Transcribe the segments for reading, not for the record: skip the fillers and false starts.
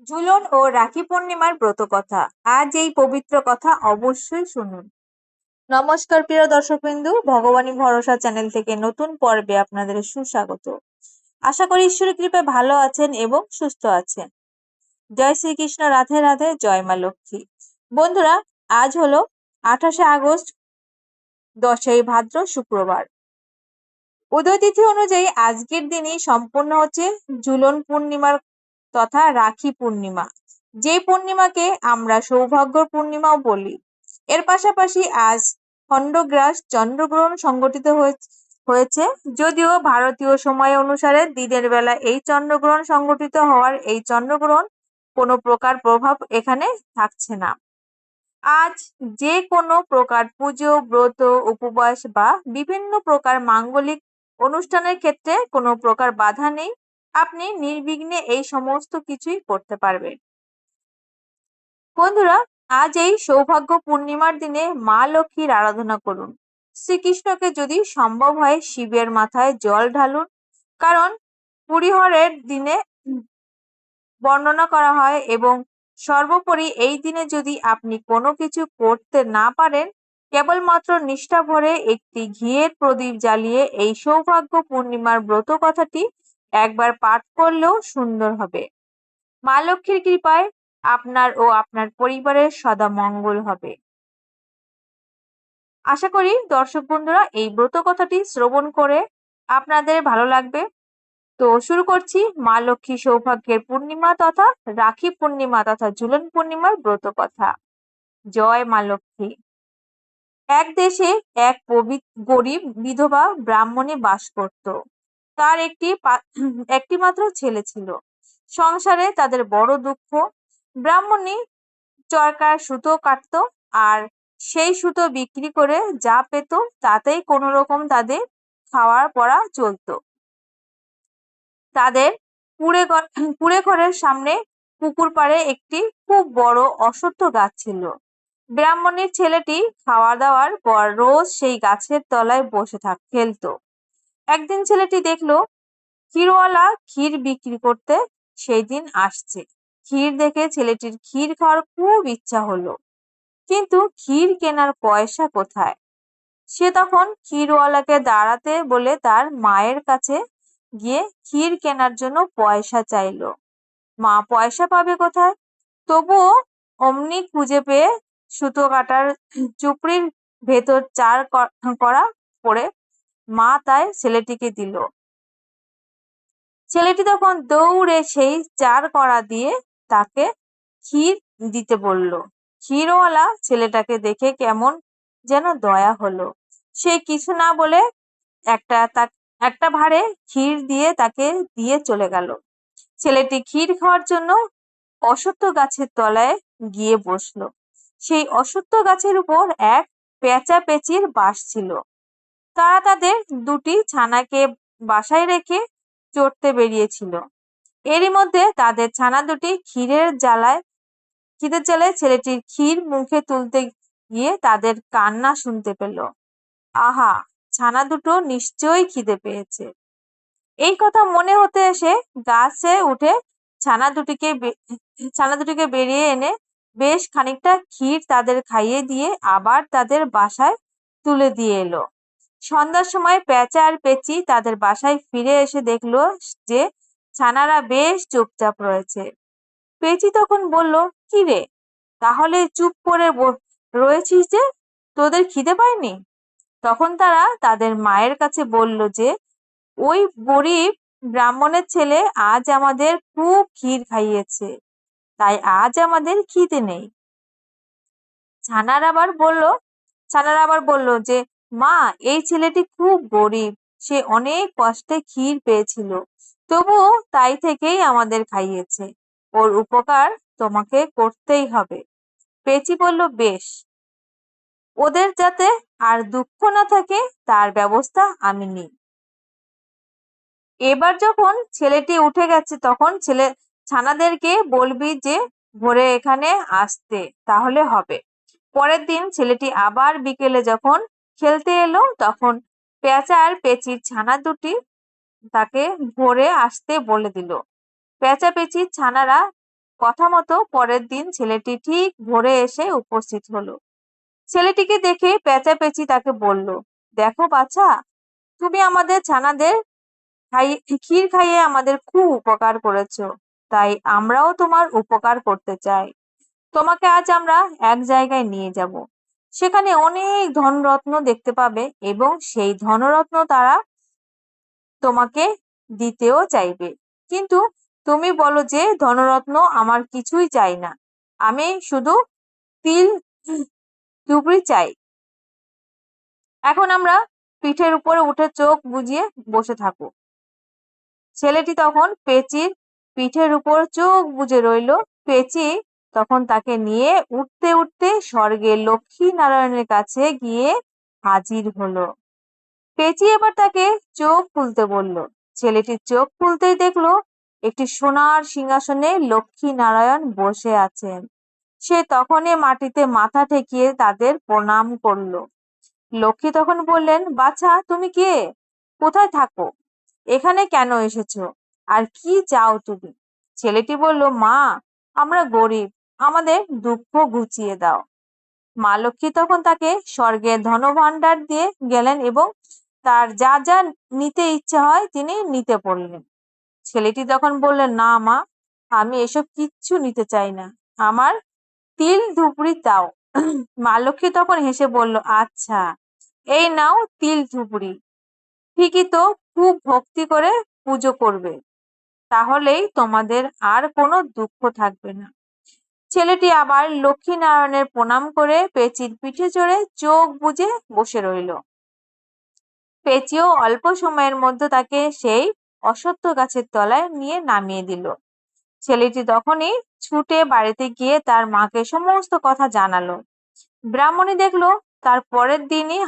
ঝুলন ও রাখি পূর্ণিমার ব্রতকথা। আজ এই পবিত্র কথা অবশ্যই শুনুন। নমস্কার প্রিয় দর্শকবিন্দু, ভগবানী ভরসা চ্যানেল থেকে নতুন পর্বে আপনাদের সুস্বাগত। আশা করি ঈশ্বরের কৃপায় ভালো আছেন এবং সুস্থ আছেন। জয় শ্রীকৃষ্ণ, রাধে রাধে, জয় মা লক্ষ্মী। বন্ধুরা, আজ হলো 28শে আগস্ট, 10ই ভাদ্র, শুক্রবার। উদয় তিথি অনুযায়ী আজকের দিনই সম্পূর্ণ হচ্ছে ঝুলন পূর্ণিমার তথা রাখি পূর্ণিমা, যে পূর্ণিমাকে আমরা সৌভাগ্য পূর্ণিমাও বলি। এর পাশাপাশি আজ খণ্ডগ্রাস চন্দ্রগ্রহণ সংঘটিত হয়েছে। যদিও ভারতীয় সময় অনুসারে দিনের বেলা এই চন্দ্রগ্রহণ সংঘটিত হওয়ার এই চন্দ্রগ্রহণ কোনো প্রকার প্রভাব এখানে থাকছে না। আজ যে কোনো প্রকার পুজো, ব্রত, উপবাস বা বিভিন্ন প্রকার মাঙ্গলিক অনুষ্ঠানের ক্ষেত্রে কোনো প্রকার বাধা নেই। আপনি নির্বিঘ্নে এই সমস্ত কিছুই করতে পারবেন। বন্ধুরা, আজ এই সৌভাগ্য পূর্ণিমার দিনে মা লক্ষ্মীর আরাধনা করুন। শ্রীকৃষ্ণকে যদি সম্ভব হয় শিবের মাথায় জল ঢালুন, কারণ পুরীহরের দিনে বর্ণনা করা হয়। এবং সর্বোপরি এই দিনে যদি আপনি কোনো কিছু করতে না পারেন, কেবলমাত্র নিষ্ঠা ভরে একটি ঘিয়ের প্রদীপ জ্বালিয়ে এই সৌভাগ্য পূর্ণিমার ব্রত কথাটি একবার পাঠ করলেও সুন্দর হবে। মা লক্ষ্মীর কৃপায় আপনার ও আপনার পরিবারের সদা মঙ্গল হবে। আশা করি দর্শক বন্ধুরা এই ব্রত কথাটি শ্রবণ করে আপনাদের ভালো লাগবে। তো শুরু করছি মা লক্ষ্মী সৌভাগ্যের পূর্ণিমা তথা রাখি পূর্ণিমা তথা ঝুলন পূর্ণিমার ব্রত কথা। জয় মা লক্ষ্মী। এক দেশে এক গরিব বিধবা ব্রাহ্মণী বাস করত। তার একটি মাত্র ছেলে ছিল। সংসারে তাদের বড় দুঃখ। ব্রাহ্মণী চরকায় সুতো কাটতো, আর সেই সুতো বিক্রি করে যা পেত তাতেই কোনো রকম তাদের খাওয়ার পড়া চলতো। তাদের কুড়ে ঘরের সামনে পুকুর পাড়ে একটি খুব বড় অশ্বত্থ গাছ ছিল। ব্রাহ্মণীর ছেলেটি খাওয়া দাওয়ার পর রোজ সেই গাছের তলায় বসে খেলতো। একদিন ছেলেটি দেখলো ক্ষীরওয়ালা ক্ষীর বিক্রি করতে সেই দিন আসছে। ক্ষীর দেখে ছেলেটির ক্ষীর খাওয়ার খুব ইচ্ছা হলো, কিন্তু ক্ষীর কেনার পয়সা কোথায়? সে তখন ক্ষীরওয়ালাকে দাঁড়াতে বলে তার মায়ের কাছে গিয়ে ক্ষীর কেনার জন্য পয়সা চাইলো। মা পয়সা পাবে কোথায়? তবুও অমনি খুঁজে পেয়ে সুতো কাটার চুপড়ির ভেতর চার করা পড়ে মা তাই ছেলেটিকে দিল। ছেলেটি তখন দৌড়ে সেই চার কড়া দিয়ে তাকে ক্ষীর দিতে বলল। ক্ষীরওয়ালা ছেলেটাকে দেখে কেমন যেন দয়া হলো। সে কিছু না বলে একটা ভাঁড়ে ক্ষীর দিয়ে তাকে দিয়ে চলে গেল। ছেলেটি ক্ষীর খাওয়ার জন্য অশ্বত্থ গাছের তলায় গিয়ে বসলো। সেই অশ্বত্থ গাছের উপর এক পেঁচা পেঁচির বাস ছিল। তারা তাদের দুটি ছানাকে বাসায় রেখে চড়তে বেরিয়েছিল। এরই মধ্যে তাদের ছানা দুটি খিদের জ্বালায় ছেলেটির ক্ষীর মুখে তুলতে গিয়ে তাদের কান্না শুনতে পেল। আহা, ছানা দুটো নিশ্চয়ই খিদে পেয়েছে। এই কথা মনে হতে এসে গাছে উঠে ছানা দুটিকে বেরিয়ে এনে বেশ খানিকটা ক্ষীর তাদের খাইয়ে দিয়ে আবার তাদের বাসায় তুলে দিয়ে এলো। সন্ধ্যার সময় পেঁচা আর পেঁচি তাদের বাসায় ফিরে এসে দেখলো যে ছানারা বেশ চুপচাপ রয়েছে। পেঁচি তখন বলল, কি রে, তাহলে চুপ করে রয়েছিস যে? তোদের খিদে পায়নি? তখন তারা তাদের মায়ের কাছে বলল যে ওই গরিব ব্রাহ্মণের ছেলে আজ আমাদের খুব ক্ষীর খাইয়েছে, তাই আজ আমাদের খিদে নেই। ছানারা আবার বলল যে মা, এই ছেলেটি খুব গরিব, সে অনেক কষ্টে ক্ষীর পেয়েছিল, তবুও তাই থেকেই আমাদের খাইয়েছে, ওর উপকার তোমাকে করতেই হবে। পেঁচি বলল, বেশ, ওদের যাতে আর দুঃখ না থাকে তার ব্যবস্থা আমি নিই। এবার যখন ছেলেটি উঠে গেছে তখন ছানাদেরকে বলবি যে ভোরে এখানে আসতে, তাহলে হবে। পরের দিন ছেলেটি আবার বিকেলে যখন খেলতে এলো তখন পেঁচা আর পেঁচির ছানা দুটি তাকে ভোরে আসতে বলে দিল। পেঁচা পেঁচির ছানারা কথা মতো পরের দিন ছেলেটি ঠিক ভোরে এসে উপস্থিত হলো। ছেলেটিকে দেখে পেঁচাপেচি তাকে বলল, দেখো বাছা, তুমি আমাদের ছানাদের ক্ষীর খাইয়ে আমাদের খুব উপকার করেছো, তাই আমরাও তোমার উপকার করতে চাই। তোমাকে আজ আমরা এক জায়গায় নিয়ে যাব, সেখানে অনেক ধনরত্ন দেখতে পাবে এবং সেই ধনরত্ন তারা তোমাকে দিতেও চাইবে। কিন্তু তুমি বলো যে ধনরত্ন আমার কিছুই চাই না, আমি শুধু তিল ধুবড়ি চাই। এখন আমরা পিঠের উপরে উঠে চোখ বুজিয়ে বসে থাকো। ছেলেটি তখন পেঁচির পিঠের উপর চোখ বুজে রইল। পেঁচি তখন তাকে নিয়ে উঠতে উঠতে স্বর্গে লক্ষ্মী নারায়ণের কাছে গিয়ে হাজির হলো। পেঁচি এবার তাকে চোখ খুলতে বলল। ছেলেটি চোখ খুলতেই দেখলো একটি সোনার সিংহাসনে লক্ষ্মী নারায়ণ বসে আছেন। সে তখনই মাটিতে মাথা ঠেকিয়ে তাদের প্রণাম করলো। লক্ষ্মী তখন বললেন, বাছা, তুমি কে? কোথায় থাকো? এখানে কেন এসেছো? আর কি চাও তুমি? ছেলেটি বলল, মা, আমরা গরিব, আমাদের দুঃখ ঘুচিয়ে দাও। মা লক্ষ্মী তখন তাকে স্বর্গের ধনভাণ্ডার দিয়ে গেলেন এবং তার যা যা নিতে ইচ্ছে হয় তিনি নিতে বললেন। ছেলেটি তখন বললেন, না মা, আমি এসব কিচ্ছু নিতে চাই না, আমার তিল ধুপড়ি দাও। মা লক্ষ্মী তখন হেসে বলল, আচ্ছা, এই নাও তিল ধুপড়ি, ঠিকই তো, খুব ভক্তি করে পুজো করবে, তাহলেই তোমাদের আর কোনো দুঃখ থাকবে না। ছেলেটি আবার লক্ষ্মীনারায়ণের প্রণাম করে পেঁচির পিঠে চড়ে চোখ বুজে বসে রইল। পেঁচিও অল্প সময়ের মধ্যে তাকে সেই অশ্বত্থ গাছের তলায় নিয়ে নামিয়ে দিল। ছেলেটি তখনই ছুটে বাড়িতে গিয়ে তার মাকে সমস্ত কথা জানালো। ব্রাহ্মণী দেখলো তার পরের দিনই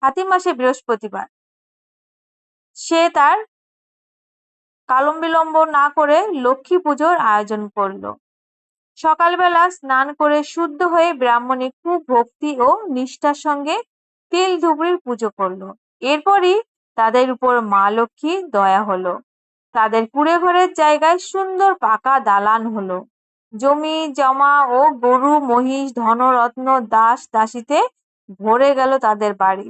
হাতি মাসে বৃহস্পতিবার। সে তার কালম বিলম্ব না করে লক্ষ্মী পুজোর আয়োজন করলো। সকালবেলা স্নান করে শুদ্ধ হয়ে ব্রাহ্মণী খুব ভক্তি ও নিষ্ঠার সঙ্গে তিল ধুবড়ির পুজো করলো। এরপরই তাদের উপর মা লক্ষ্মী দয়া হলো। তাদের কুঁড়ে ঘরের জায়গায় সুন্দর পাকা দালান হলো। জমি জমা ও গরু মহিষ ধনরত্ন দাস দাসীতে ভরে গেল তাদের বাড়ি।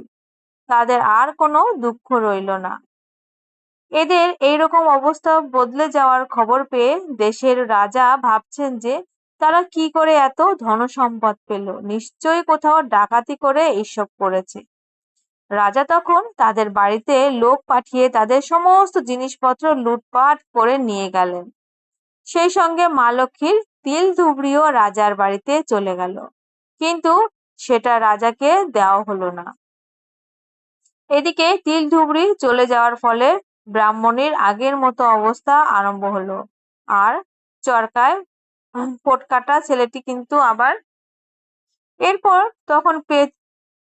তাদের আর কোনো দুঃখ রইল না। এদের এইরকম অবস্থা বদলে যাওয়ার খবর পেয়ে দেশের রাজা ভাবছেন যে তারা কি করে এত ধনসম্পদ পেল, নিশ্চয়ই কোথাও ডাকাতি করে এইসব করেছে। রাজা তখন তাদের বাড়িতে লোক পাঠিয়ে তাদের সমস্ত জিনিসপত্র লুটপাট করে নিয়ে গেলেন। সেই সঙ্গে মা লক্ষ্মীর তিল ধুবড়িও রাজার বাড়িতে চলে গেল, কিন্তু সেটা রাজাকে দেওয়া হলো না। এদিকে তিল ধুবড়ি চলে যাওয়ার ফলে ব্রাহ্মণীর আগের মতো অবস্থা আরম্ভ হলো। আর চরকায় ফোটকাটা ছেলেটি কিন্তু আবার এরপর তখন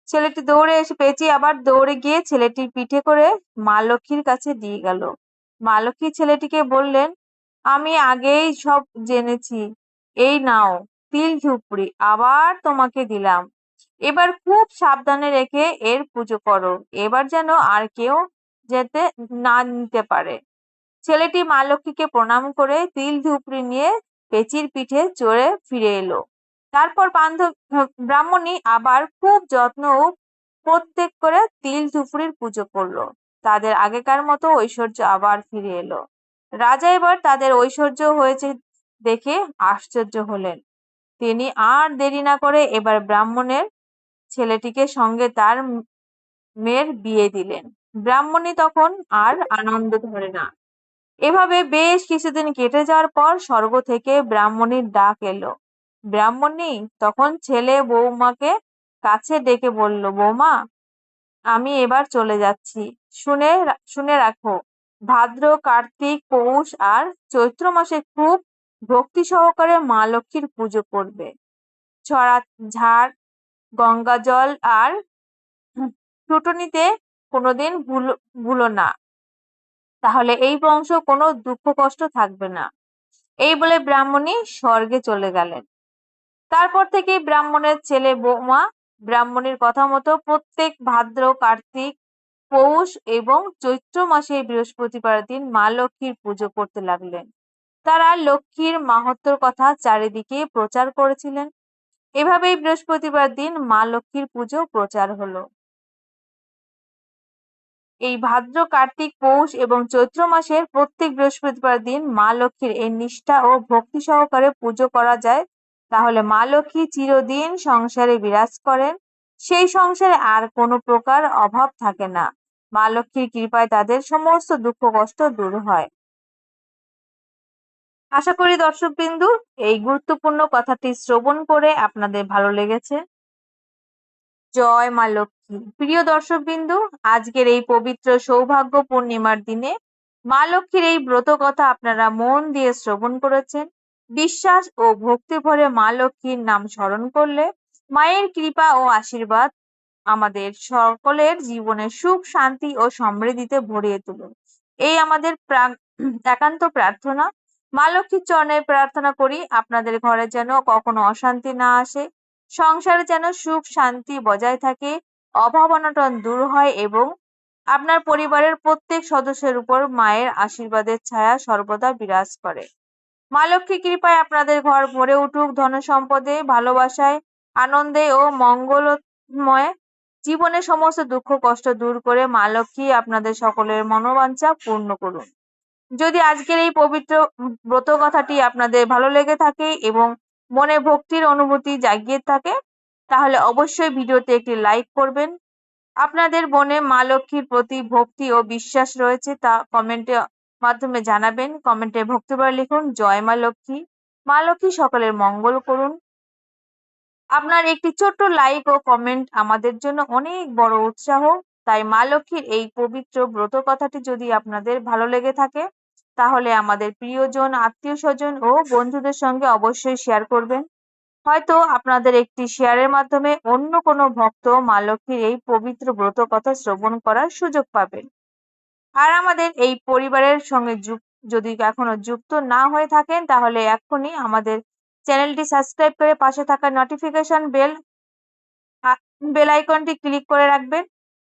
ছেলেটি দৌড়ে এসে পেঁচি আবার দৌড়ে গিয়ে ছেলেটির পিঠে করে মা লক্ষ্মীর কাছে দিয়ে গেল। মা লক্ষ্মী ছেলেটিকে বললেন, আমি আগেই সব জেনেছি, এই নাও তিল ধুপড়ি, আবার তোমাকে দিলাম। এবার খুব সাবধানে রেখে এর পুজো করো, এবার যেন আর কেউ যেতে না নিতে পারে। ছেলেটি মা লক্ষ্মীকে প্রণাম করে তিল ধুপড়ি নিয়ে পেঁচির পিঠে চড়ে ফিরে এলো। তারপর ব্রাহ্মণী আবার খুব যত্ন ও প্রত্যেক করে তিল ধুপড়ির পুজো করলো। তাদের আগেকার মতো ঐশ্বর্য আবার ফিরে এলো। রাজা এবার তাদের ঐশ্বর্য হয়েছে দেখে আশ্চর্য হলেন। তিনি আর দেরি না করে এবার ব্রাহ্মণের ছেলেটিকে সঙ্গে তার মেয়ের বিয়ে দিলেন। ব্রাহ্মণী তখন আর আনন্দ ধরে না। এভাবে বেশ কিছুদিন কেটে যাওয়ার পর স্বর্গ থেকে ব্রাহ্মণীর ডাক এলো। ব্রাহ্মণী তখন ছেলে বৌমাকে কাছে ডেকে বলল, বৌমা, আমি এবার চলে যাচ্ছি। শুনে রাখো, ভাদ্র কার্তিক পৌষ আর চৈত্র মাসে খুব ভক্তি সহকারে মা লক্ষ্মীর পুজো করবে। ছড়া ঝাড় গঙ্গা জল আর টুটুনিতে কোনোদিন ভুলো না, তাহলে এই বংশ কোনো দুঃখ কষ্ট থাকবে না। এই বলে ব্রাহ্মণী স্বর্গে চলে গেলেন। তারপর থেকে ব্রাহ্মণের ছেলে বৌমা ব্রাহ্মণীর কথা মতো প্রত্যেক ভাদ্র কার্তিক পৌষ এবং চৈত্র মাসে বৃহস্পতিবার দিন মা লক্ষ্মীর পুজো করতে লাগলেন। তারা লক্ষ্মীর মাহাত্ম্যর কথা চারিদিকে প্রচার করেছিলেন। এভাবেই বৃহস্পতিবার দিন মা লক্ষ্মীর পুজো প্রচার হলো। এই ভাদ্র, কার্তিক, পৌষ এবং চৈত্র মাসের প্রত্যেক বৃহস্পতিবার দিন মা লক্ষ্মীর এই নিষ্ঠা ও ভক্তি সহকারে পুজো করা যায়, তাহলে মা লক্ষ্মী চিরদিন সংসারে বিরাজ করেন। সেই সংসারে আর কোনো প্রকার অভাব থাকে না। মা লক্ষ্মীর কৃপায় তাদের সমস্ত দুঃখ কষ্ট দূর হয়। আশা করি দর্শকবিন্দু এই গুরুত্বপূর্ণ কথাটি শ্রবণ করে আপনাদের ভালো লেগেছে। জয় মা লক্ষ্মী। প্রিয় দর্শকবিন্দু, আজকের এই পবিত্র সৌভাগ্য পূর্ণিমার দিনে মা লক্ষ্মীর এই ব্রত কথা আপনারা মন দিয়ে শ্রবণ করেছেন। বিশ্বাস ও ভক্তি ভরে মা লক্ষ্মীর নাম স্মরণ করলে মায়ের কৃপা ও আশীর্বাদ আমাদের সকলের জীবনে সুখ, শান্তি ও সমৃদ্ধিতে ভরিয়ে তুলুন। এই আমাদের একান্ত প্রার্থনা। মা লক্ষ্মীর চরণে প্রার্থনা করি আপনাদের ঘরে যেন কখনো অশান্তি না আসে, সংসারে যেন সুখ শান্তি বজায় থাকে, অভাব অনটন দূর হয় এবং আপনার পরিবারের প্রত্যেক সদস্যের উপর মায়ের আশীর্বাদের ছায়া সর্বদা বিরাজ করে। মা লক্ষ্মীর কৃপায় আপনাদের ঘর ভরে উঠুক ধন সম্পদে, ভালোবাসায়, আনন্দে ও মঙ্গলময় জীবনের সমস্ত দুঃখ কষ্ট দূর করে মা লক্ষ্মী আপনাদের সকলের মনোবাঞ্ছা পূর্ণ করুন। যদি আজকের এই পবিত্র ব্রত কথাটি আপনাদের ভালো লেগে থাকে এবং মনে ভক্তির অনুভূতি জাগিয়ে থাকে, তাহলে অবশ্যই ভিডিওতে একটি লাইক করবেন। আপনাদের মনে মা লক্ষ্মীর প্রতি ভক্তি ও বিশ্বাস রয়েছে তা কমেন্টে মাধ্যমে জানাবেন। কমেন্টে ভক্তিভরে লিখুন, জয় মা লক্ষ্মী। মা লক্ষ্মী সকলের মঙ্গল করুন। আপনার একটি ছোট্ট লাইক ও কমেন্ট আমাদের জন্য অনেক বড় উৎসাহ। তাই মা লক্ষ্মীর এই পবিত্র ব্রত কথাটি যদি আপনাদের ভালো লেগে থাকে, তাহলে আমাদের প্রিয়জন, আত্মীয় স্বজন ও বন্ধুদের সঙ্গে অবশ্যই শেয়ার করবেন। হয়তো আপনাদের একটি শেয়ারের মাধ্যমে অন্য কোনো ভক্ত মা লক্ষ্মীর এই পবিত্র ব্রত কথা শ্রবণ করার সুযোগ পাবেন। আর আমাদের এই পরিবারের সঙ্গে যদি এখনো যুক্ত না হয়ে থাকেন, তাহলে এখনই আমাদের চ্যানেলটি সাবস্ক্রাইব করে পাশে থাকা নোটিফিকেশন বেল আইকনটি ক্লিক করে রাখবেন।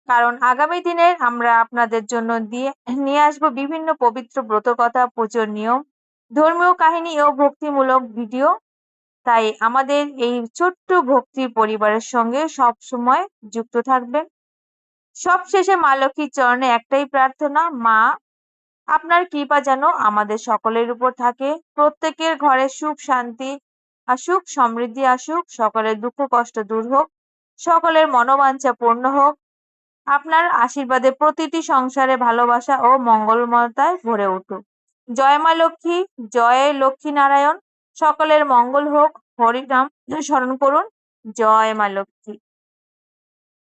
কারণ আগামী দিনের আমরা আপনাদের জন্য নিয়ে আসবো বিভিন্ন পবিত্র ব্রত কথা, পুজোর নিয়ম, ধর্মীয় কাহিনী ও ভক্তিমূলক ভিডিও। তাই আমাদের এই ছোট্ট ভক্তি পরিবারের সঙ্গে সব সময় যুক্ত থাকবেন। সবশেষে মা লক্ষ্মীর চরণে একটাই প্রার্থনা, মা আপনার কৃপা যেন আমাদের সকলের উপর থাকে, প্রত্যেকের ঘরে সুখ শান্তি আসুক, সমৃদ্ধি আসুক, সকলের দুঃখ কষ্ট দূর হোক, সকলের মনোবাঞ্ছা পূর্ণ হোক। আপনার আশীর্বাদে প্রতিটি সংসারে ভালোবাসা ও মঙ্গলময়তায় ভরে উঠুক। জয় মা লক্ষ্মী, জয় লক্ষ্মী নারায়ণ। সকলের মঙ্গল হোক। হরিনাম স্মরণ করুন। জয় মা লক্ষ্মী।